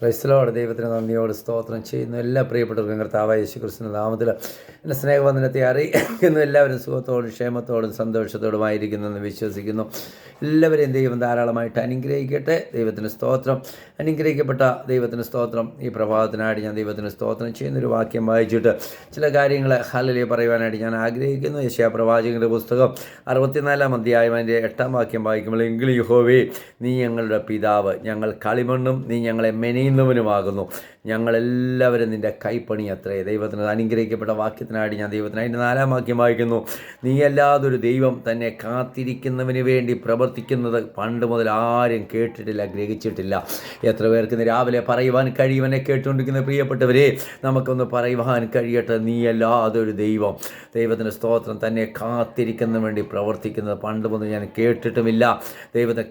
ക്രൈസ്തലോട് ദൈവത്തിന് നന്ദിയോട് സ്തോത്രം ചെയ്യുന്നു. എല്ലാ പ്രിയപ്പെട്ടവർക്കും കർത്താവായ യേശുക്രിസ്തുവിന്റെ നാമത്തിൽ എൻ്റെ സ്നേഹവന്ദനത്തെ അറിയിക്കുന്നു. എല്ലാവരും സുഖത്തോടും ക്ഷേമത്തോടും സന്തോഷത്തോടുമായിരിക്കുന്നെന്ന് വിശ്വസിക്കുന്നു. എല്ലാവരെയും ദൈവം ധാരാളമായിട്ട് അനുഗ്രഹിക്കട്ടെ. ദൈവത്തിന് സ്തോത്രം. അനുഗ്രഹിക്കപ്പെട്ട ദൈവത്തിന് സ്തോത്രം. ഈ പ്രഭാതത്തിനായിട്ട് ഞാൻ ദൈവത്തിന് സ്തോത്രം ചെയ്യുന്നൊരു വാക്യം വായിച്ചിട്ട് ചില കാര്യങ്ങൾ ഹല്ലേലൂയ പറയുവാനായിട്ട് ഞാൻ ആഗ്രഹിക്കുന്നു. യെശയ്യാ പ്രവാചകൻ്റെ പുസ്തകം 64-ാം അധ്യായം അതിൻ്റെ 8-ാം വാക്യം വായിക്കുമ്പോൾ, എങ്കിലും യഹോവേ, നീ ഞങ്ങളുടെ പിതാവ്, ഞങ്ങൾ കളിമണ്ണും നീ ഞങ്ങളെ മെനയുന്നവനുമാകുന്നു, ഞങ്ങളെല്ലാവരും നിൻ്റെ കൈപ്പണി അത്രേ. ദൈവത്തിന് അനുഗ്രഹിക്കപ്പെട്ട വാക്യത്തിനായിട്ട് ഞാൻ ദൈവത്തിന് അതിൻ്റെ 4-ാം വാക്യം വായിക്കുന്നു. നീ അല്ലാതൊരു ദൈവം തന്നെ കാത്തിരിക്കുന്നവന് വേണ്ടി പ്രവർത്തിക്കുന്നത് പണ്ട് മുതൽ ആരും കേട്ടിട്ടില്ല, ഗ്രഹിച്ചിട്ടില്ല. എത്ര പേർക്ക് ഇന്ന് രാവിലെ പറയുവാൻ കഴിയുവനെ കേട്ടുകൊണ്ടിരിക്കുന്ന പ്രിയപ്പെട്ടവരെ, നമുക്കൊന്ന് പറയുവാൻ കഴിയട്ടെ, നീ അല്ലാതൊരു ദൈവം, ദൈവത്തിന് സ്തോത്രം, തന്നെ കാത്തിരിക്കുന്നതിന് വേണ്ടി പ്രവർത്തിക്കുന്നത് പണ്ട് മുതൽ ഞാൻ കേട്ടിട്ടുമില്ല, ദൈവത്തെ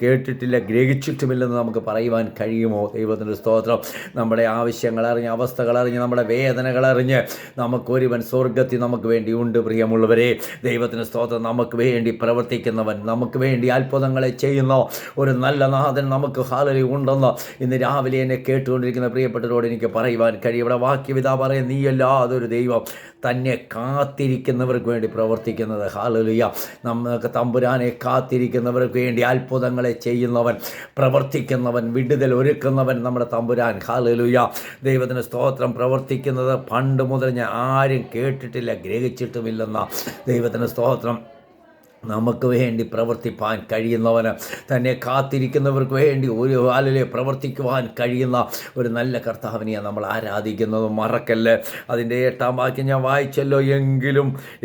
കേട്ടിട്ടില്ല, ഗ്രഹിച്ചിട്ടുമില്ലെന്ന് നമുക്ക് പറയുവാൻ കഴിയുമോ? ദൈവത്തിൻ്റെ സ്തോത്രം. നമ്മുടെ ആവശ്യങ്ങളറിഞ്ഞ്, അവസ്ഥകളറിഞ്ഞ്, നമ്മുടെ വേദനകളറിഞ്ഞ് നമുക്കൊരുവൻ സ്വർഗത്തിൽ നമുക്ക് വേണ്ടി ഉണ്ട്. പ്രിയമുള്ളവരെ, ദൈവത്തിന് സ്തോത്രം. നമുക്ക് വേണ്ടി പ്രവർത്തിക്കുന്നവൻ, നമുക്ക് വേണ്ടി അത്ഭുതങ്ങളെ ചെയ്യുന്ന ഒരു നല്ല നാഥൻ നമുക്ക് ഹാലലി ഉണ്ടെന്ന് ഇന്ന് രാവിലെ എന്നെ കേട്ടുകൊണ്ടിരിക്കുന്ന പ്രിയപ്പെട്ടവരോട് എനിക്ക് പറയുവാൻ കഴിയും. ഇവിടെ വാക്യവിതാ പറയും, നീയല്ലാതൊരു ദൈവം തന്നെ കാത്തിരിക്കുന്നവർക്ക് വേണ്ടി പ്രവർത്തിക്കുന്നത്. ഹാലലുയ. നമുക്ക് തമ്പുരാനെ കാത്തിരിക്കുന്നവർക്ക് വേണ്ടി അത്ഭുതങ്ങളെ ചെയ്യുന്നവൻ, പ്രവർത്തിക്കുന്നവൻ, വിടുതൽ ഒരുക്കുന്നവൻ നമ്മുടെ തമ്പുരാൻ. ഹാലലുയ. ദൈവത്തിന് സ്തോത്രം. പ്രവർത്തിക്കുന്നത് പണ്ട് മുതൽ ഞാൻ ആരും കേട്ടിട്ടില്ല, ഗ്രഹിച്ചിട്ടുമില്ലെന്ന ദൈവത്തിന് സ്തോത്രം. നമുക്ക് വേണ്ടി പ്രവർത്തിപ്പാൻ കഴിയുന്നവന്, തന്നെ കാത്തിരിക്കുന്നവർക്ക് വേണ്ടി ഒരു കാലിലെ പ്രവർത്തിക്കുവാൻ കഴിയുന്ന ഒരു നല്ല കർത്താവിനെയാണ് നമ്മൾ ആരാധിക്കുന്നത്. മറക്കല്ല്. അതിൻ്റെ 8-ാം വാക്യം ഞാൻ വായിച്ചല്ലോ,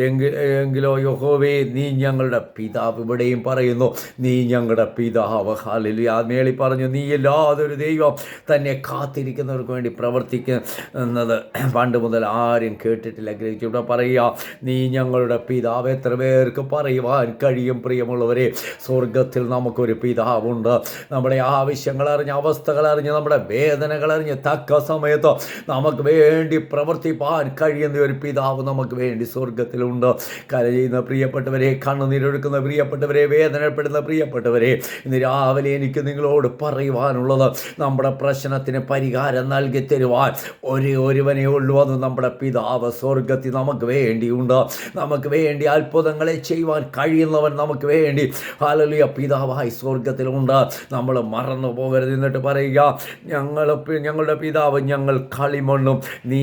എങ്കിലോ യഹോവേ, നീ ഞങ്ങളുടെ പിതാവ്. ഇവിടെയും പറയുന്നു, നീ ഞങ്ങളുടെ പിതാവ്. ഹല്ലേലൂയ. മേളി പറഞ്ഞു, നീ എല്ലാതൊരു ദൈവം തന്നെ കാത്തിരിക്കുന്നവർക്ക് വേണ്ടി പ്രവർത്തിക്കുന്നത് പണ്ട് മുതൽ ആരും കേട്ടിട്ടില്ല, ഗ്രഹിച്ചു. ഇവിടെ പറയുക, നീ ഞങ്ങളുടെ പിതാവ്. എത്ര പേർക്ക് പറയുവാൻ കഴിയും? പ്രിയമുള്ളവരെ, സ്വർഗത്തിൽ നമുക്കൊരു പിതാവുണ്ട്. നമ്മുടെ ആവശ്യങ്ങളറിഞ്ഞ്, അവസ്ഥകളറിഞ്ഞ്, നമ്മുടെ വേദനകളറിഞ്ഞ് തക്ക സമയത്ത് നമുക്ക് വേണ്ടി പ്രവർത്തിപ്പാൻ കഴിയുന്ന ഒരു പിതാവ് നമുക്ക് വേണ്ടി സ്വർഗത്തിലുണ്ട്. കരയുന്ന പ്രിയപ്പെട്ടവരെ, കണ്ണുനീരൊഴുക്കുന്ന പ്രിയപ്പെട്ടവരെ, വേദനപ്പെടുന്ന പ്രിയപ്പെട്ടവരെ, ഇന്ന് രാവിലെ എനിക്ക് നിങ്ങളോട് പറയുവാനുള്ളത്, നമ്മുടെ പ്രശ്നത്തിന് പരിഹാരം നൽകി തരുവാൻ ഒരുവനേ ഉള്ളൂ. അത് നമ്മുടെ പിതാവ് സ്വർഗത്തിൽ നമുക്ക് വേണ്ടിയുണ്ട്. നമുക്ക് വേണ്ടി അത്ഭുതങ്ങളെ ചെയ്യുവാൻ കഴിയുന്നവൻ നമുക്ക് വേണ്ടി ഹല്ലേലൂയ പിതാവായി സ്വർഗത്തിലുണ്ട്. നമ്മൾ മറന്നു പോകരുത്. എന്നിട്ട് പറയുക, ഞങ്ങളുടെ പിതാവ്, ഞങ്ങൾ കളിമണ്ണും നീ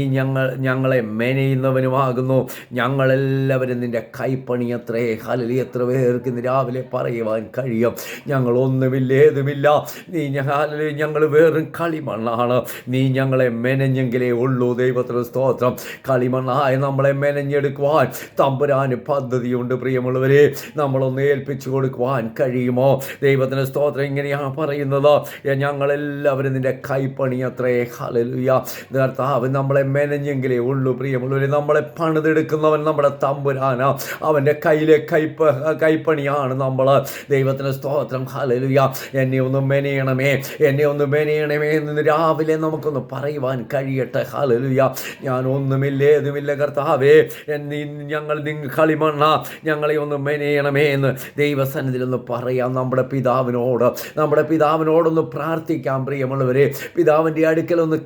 ഞങ്ങളെ മെനയുന്നവനുമാകുന്നു, ഞങ്ങളെല്ലാവരും നിൻ്റെ കൈപ്പണി അത്രേ. ഹല്ലേലൂയ. എത്ര പേർക്ക് ഇന്ന് രാവിലെ പറയുവാൻ കഴിയും, ഞങ്ങളൊന്നുമില്ല, ഏതുമില്ല, നീ ഞങ്ങൾ വെറും കളിമണ്ണാണ്, നീ ഞങ്ങളെ മെനഞ്ഞെങ്കിലേ ഉള്ളൂ. ദൈവത്തിന് സ്തോത്രം. കളിമണ്ണായി നമ്മളെ മെനഞ്ഞെടുക്കുവാൻ തമ്പുരാന് പദ്ധതിയുണ്ട്. പ്രിയമുള്ളവരെ, നമ്മളൊന്ന് ഏൽപ്പിച്ചു കൊടുക്കുവാൻ കഴിയുമോ? ദൈവത്തിന് സ്തോത്രം. ഇങ്ങനെയാണ് പറയുന്നത്, ഞങ്ങളെല്ലാവരും നിൻ്റെ കൈപ്പണി അത്രേ. ഹല്ലേലൂയ. കർത്താവ് നമ്മളെ മെനഞ്ഞെങ്കിലേ ഉള്ളൂ. പ്രിയമുള്ളവരെ, നമ്മളെ പണിതെടുക്കുന്നവൻ നമ്മുടെ തമ്പുരാനാ. അവൻ്റെ കയ്യിലെ കൈപ്പണിയാണ് നമ്മൾ. ദൈവത്തിന് സ്തോത്രം. ഹല്ലേലൂയ. എന്നെ ഒന്ന് മെനയണമേ, എന്നെ ഒന്ന് മെനയണമേ എന്ന് രാവിലെ നമുക്കൊന്ന് പറയുവാൻ കഴിയട്ടെ. ഹല്ലേലൂയ. ഞാൻ ഒന്നുമില്ല, ഏതുമില്ല കർത്താവേ, ഞങ്ങൾ കളിമണ്ണ, ഞങ്ങളെ ഒന്ന് മെനയണമേ എന്ന് ദൈവസന്നിധിയിലൊന്ന് പറയാം. നമ്മുടെ പിതാവിനോടൊന്ന് പ്രാർത്ഥിക്കാം. പ്രിയമുള്ളവരെ, പിതാവിൻ്റെ അടുക്കലൊന്ന്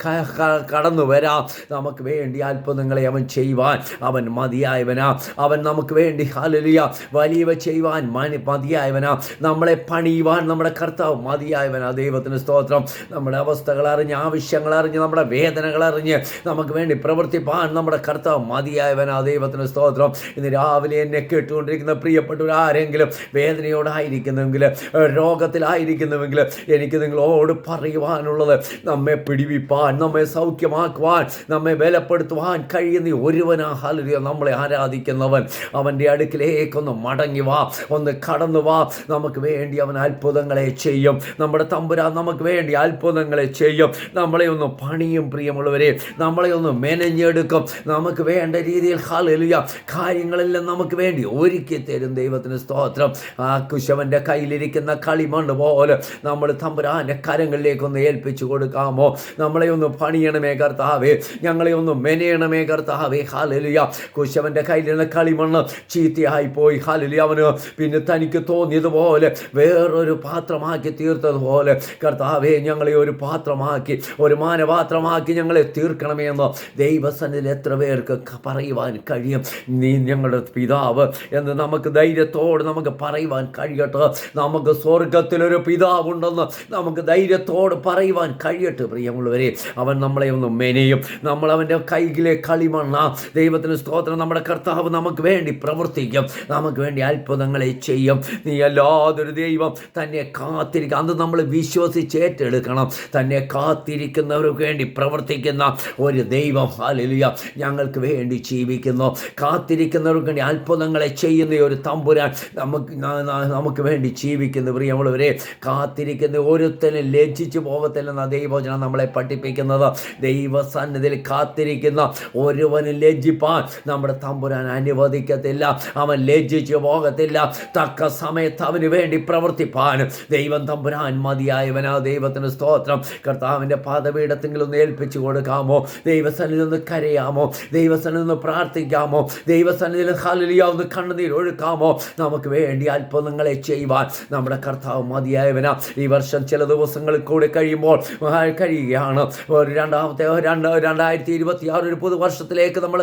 കടന്നു വരാം. നമുക്ക് വേണ്ടി അത്ഭുതങ്ങളെ അവൻ ചെയ്യുവാൻ അവൻ മതിയായവനാ. അവൻ നമുക്ക് വേണ്ടി ഹല്ലേലൂയ വലിയവ ചെയ്യുവാൻ മതിയായവനാ. നമ്മളെ പണിയുവാൻ നമ്മുടെ കർത്താവ് മതിയായവനാ. ദൈവത്തിന് സ്തോത്രം. നമ്മുടെ അവസ്ഥകളറിഞ്ഞ്, ആവശ്യങ്ങളറിഞ്ഞ്, നമ്മുടെ വേദനകളറിഞ്ഞ് നമുക്ക് വേണ്ടി പ്രവർത്തിപ്പാൻ നമ്മുടെ കർത്താവ് മതിയായവനാ. ദൈവത്തിന് സ്തോത്രം. ഇന്ന് രാവിലെ എന്നെ കേട്ടുകൊണ്ടിരിക്കുന്ന പ്രിയപ്പെട്ടവരാരെങ്കിലും വേദനയോടായിരിക്കുന്നുവെങ്കിൽ, രോഗത്തിലായിരിക്കുന്നുവെങ്കിൽ, എനിക്ക് നിങ്ങളോട് പറയുവാനുള്ളത്, നമ്മെ പിടിവിപ്പാൻ, നമ്മെ സൗഖ്യമാക്കുവാൻ, നമ്മെ ബലപ്പെടുത്തുവാൻ കഴിയുന്ന ഒരുവനാ. ഹല്ലേലൂയ. നമ്മളെ ആരാധിക്കുന്നവൻ. അവൻ്റെ അടുക്കിലേക്കൊന്ന് മടങ്ങി വാ, ഒന്ന് കടന്നു വാ. നമുക്ക് വേണ്ടി അവൻ അത്ഭുതങ്ങളെ ചെയ്യും. നമ്മുടെ തമ്പുരാൻ നമുക്ക് വേണ്ടി അത്ഭുതങ്ങളെ ചെയ്യും. നമ്മളെ ഒന്ന് പണിയും. പ്രിയമുള്ളവരെ, നമ്മളെ ഒന്ന് മെനഞ്ഞെടുക്കും. നമുക്ക് വേണ്ട രീതിയിൽ ഹല്ലേലൂയ കാര്യങ്ങളെല്ലാം നമുക്ക് വേണ്ടി ഒരുക്കി തരും ദൈവത്തിന് സ്തോത്രം. ആ കുശവൻ്റെ കയ്യിലിരിക്കുന്ന കളിമണ്ണ് പോലെ നമ്മൾ തമ്പുരാൻ്റെ കരങ്ങളിലേക്കൊന്ന് ഏൽപ്പിച്ചു കൊടുക്കാമോ? നമ്മളെ ഒന്ന് പണിയണമേ കർത്താവേ, ഞങ്ങളെ ഒന്ന് മെനയണമേ കർത്താവേ. ഹല്ലേലൂയ. കുശവൻ്റെ കയ്യിലിരുന്ന കളിമണ്ണ് ചീത്തയായി പോയി. ഹല്ലേലൂയ. അവന് പിന്നെ തനിക്ക് തോന്നിയതുപോലെ വേറൊരു പാത്രമാക്കി തീർത്തതുപോലെ കർത്താവേ, ഞങ്ങളെ ഒരു പാത്രമാക്കി, ഒരു മാനപാത്രമാക്കി ഞങ്ങളെ തീർക്കണമേ എന്ന് ദൈവസന്നിധിയിൽ എത്ര പേർക്ക് പറയുവാൻ കഴിയും? നീ ഞങ്ങളുടെ പിതാവ് എന്ന് നമുക്ക് ധൈര്യത്തോട് നമുക്ക് പറയുവാൻ കഴിയട്ടെ. നമുക്ക് സ്വർഗത്തിലൊരു പിതാവുണ്ടെന്ന് നമുക്ക് ധൈര്യത്തോട് പറയുവാൻ കഴിയട്ടെ. പ്രിയമുള്ളവരെ, അവൻ നമ്മളെ ഒന്ന് മെനയും. നമ്മൾ അവൻ്റെ കൈയിലെ കളിമണ്ണ. ദൈവത്തിന് സ്തോത്രം. നമ്മുടെ കർത്താവ് നമുക്ക് വേണ്ടി പ്രവർത്തിക്കും, നമുക്ക് വേണ്ടി അത്ഭുതങ്ങളെ ചെയ്യും. നീ അല്ലാതൊരു ദൈവം തന്നെ കാത്തിരിക്കുക. അത് നമ്മൾ വിശ്വസിച്ച് ഏറ്റെടുക്കണം. തന്നെ കാത്തിരിക്കുന്നവർക്ക് വേണ്ടി പ്രവർത്തിക്കുന്ന ഒരു ദൈവം, ഹല്ലേലൂയ, ഞങ്ങൾക്ക് വേണ്ടി ജീവിക്കുന്നു. കാത്തിരിക്കുന്നവർക്ക് വേണ്ടി അത്ഭുതങ്ങളെ ചെയ്യുന്ന ഒരു തമ്പുരാൻ നമുക്ക് വേണ്ടി ജീവിക്കുന്നു. പ്രിയമുള്ളവരെ, കാത്തിരിക്കുന്ന ഒരുത്തനും ലജ്ജിച്ചു പോകത്തില്ലെന്ന ദൈവവചനം നമ്മളെ പഠിപ്പിക്കുന്നത്. ദൈവസന്നിധിയിൽ കാത്തിരിക്കുന്ന ഒരുവനും ലജ്ജിപ്പാൻ നമ്മുടെ തമ്പുരാൻ അനുവദിക്കത്തില്ല. അവൻ ലജ്ജിച്ചു പോകത്തില്ല. തക്ക സമയത്ത് അവന് വേണ്ടി പ്രവർത്തിപ്പാൻ ദൈവം തമ്പുരാൻ മതിയായവനാ. ദൈവത്തിന് സ്തോത്രം. കർത്താവിൻ്റെ പാദപീഠത്തെങ്കിലും ഒന്ന് ഏൽപ്പിച്ചു കൊടുക്കാമോ? ദൈവസന്നിധിയിൽ ഒന്ന് കരയാമോ? ദൈവസന്നിധിയിൽ ഒന്ന് പ്രാർത്ഥിക്കാമോ? ദൈവസന്നിധിയിൽ ഹല്ലേലൂയ ഒന്ന് കണ്ണുനീർ ഒഴുക്കാമോ? നമുക്ക് വേണ്ടി അത്ഭുതങ്ങളെ ചെയ്യുവാൻ നമ്മുടെ കർത്താവ് മതിയായവനാ. ഈ വർഷം ചില ദിവസങ്ങളിൽ കൂടി കഴിയുമ്പോൾ കഴിയുകയാണ്. 2026 ഒരു പുതുവർഷത്തിലേക്ക് നമ്മൾ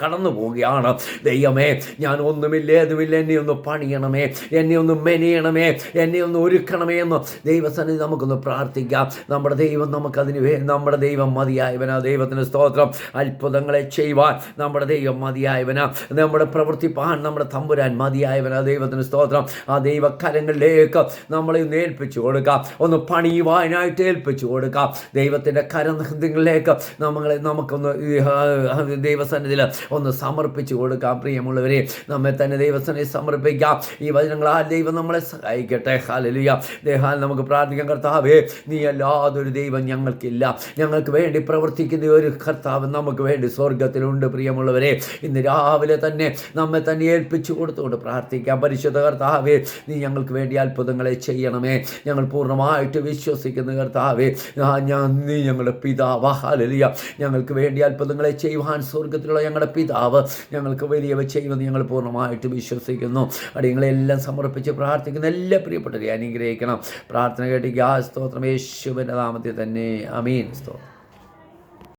കടന്നു പോവുകയാണ്. ദൈവമേ, ഞാൻ ഒന്നുമില്ല ഏതുമില്ല, എന്നെ ഒന്ന് പണിയണമേ, എന്നെ ഒന്ന് മെനയണമേ, എന്നെ ഒന്ന് ഒരുക്കണമേ എന്ന് ദൈവസന്നിധി നമുക്കൊന്ന് പ്രാർത്ഥിക്കാം. നമ്മുടെ ദൈവം നമുക്കതിന് നമ്മുടെ ദൈവം മതിയായവനാ. ദൈവത്തിന് സ്തോത്രം. അത്ഭുതങ്ങളെ ചെയ്യുവാൻ നമ്മുടെ ദൈവം മതിയായവനാ. നമ്മുടെ പ്രവർത്തിപ്പാൻ നമ്മുടെ തമ്പുരാൻ മതിയായവനാ. ദൈവത്തിന് സ്തോത്രം. ആ ദൈവകരങ്ങളിലേക്ക് നമ്മളെ ഒന്ന് ഏൽപ്പിച്ചു കൊടുക്കാം. ഒന്ന് പണിയുവാനായിട്ട് ഏൽപ്പിച്ചു കൊടുക്കാം. ദൈവത്തിൻ്റെ കരങ്ങളിലേക്ക് നമുക്കൊന്ന് ദൈവസന്നിധിയിൽ ഒന്ന് സമർപ്പിച്ചു കൊടുക്കാം. പ്രിയമുള്ളവരെ, നമ്മെ തന്നെ ദൈവസന്നിധി സമർപ്പിക്കാം. ഈ വചനങ്ങളാൽ ദൈവം നമ്മളെ സഹായിക്കട്ടെ. ഹല്ലേലൂയ. ദേഹാൽ നമുക്ക് പ്രാർത്ഥിക്കാം. കർത്താവേ, നീ അല്ലാതൊരു ദൈവം ഞങ്ങൾക്കില്ല. ഞങ്ങൾക്ക് വേണ്ടി പ്രവർത്തിക്കുന്ന ഒരു കർത്താവ് നമുക്ക് വേണ്ടി സ്വർഗത്തിലുണ്ട്. പ്രിയമുള്ളവരെ, ഇന്ന് രാവിലെ തന്നെ നമ്മെ തന്നെ ഏൽപ്പിച്ചു കൊടുത്തുകൊണ്ട് പ്രാർത്ഥിക്കാം. പരിശുദ്ധ കർത്താവേ, നീ ഞങ്ങൾക്ക് വേണ്ടി അത്ഭുതങ്ങളെ ചെയ്യണമേ. ഞങ്ങൾ പൂർണ്ണമായിട്ട് വിശ്വസിക്കുന്ന കർത്താവേ, നീ ഞങ്ങളുടെ പിതാവ്. ഹല്ലേലൂയ. ഞങ്ങൾക്ക് വേണ്ടി അത്ഭുതങ്ങളെ ചെയ്യുവാൻ സ്വർഗത്തിലുള്ള ഞങ്ങളുടെ പിതാവ് ഞങ്ങൾക്ക് വലിയവ ചെയ്യുമെന്ന് ഞങ്ങൾ പൂർണ്ണമായിട്ട് വിശ്വസിക്കുന്നു. അടിയങ്ങളെല്ലാം സമർപ്പിച്ച് പ്രാർത്ഥിക്കുന്ന എല്ലാ പ്രിയപ്പെട്ടവരെ അനുഗ്രഹിക്കണം. പ്രാർത്ഥന കേട്ടിരിക്കുക. സ്തോത്രം. യേശുവിൻ്റെ നാമത്തിൽ തന്നെ. ആമീൻ. സ്തോത്രം.